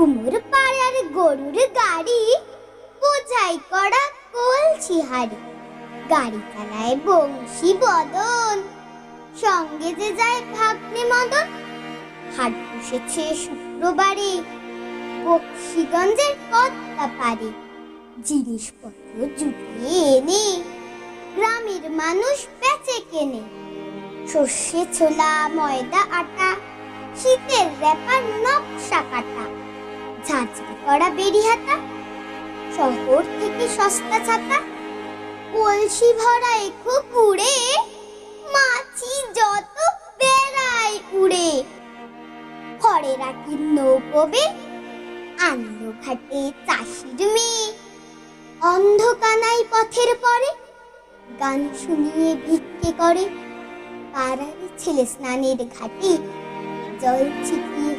কুমোর পাড়ার গরুর গাড়ি, বোঝাই করা কলসি হাড়ি। গাড়ি চালায় বংশী বদন, সঙ্গে যে যায় ভাগ্নে মদন। হাট বসেছে শুক্রবারে, বক্সিগঞ্জের কত্তা পারে। জিনিসপত্র জুটিয়ে এনে গ্রামের মানুষ বেচে কেনে। সর্ষে ছোলা, ময়দা আটা, শীতের রেপার নকশা কাটা, ঝাঁঝরি করা বেরিহাতা, শহর থেকে সস্তা ছাতা। কলসি ভরা এখো কুড়ে, মাছি যত বেড়ায় উড়ে। খড়ের আটির নৌকোবে, আনলো ঘাটে চাষির মেয়ে। অন্ধকানাই পথের পরে, গান শুনিয়ে ভিক্ষে করে। পাড়ার ছেলে স্নানের ঘাটে জল ছিটিয়ে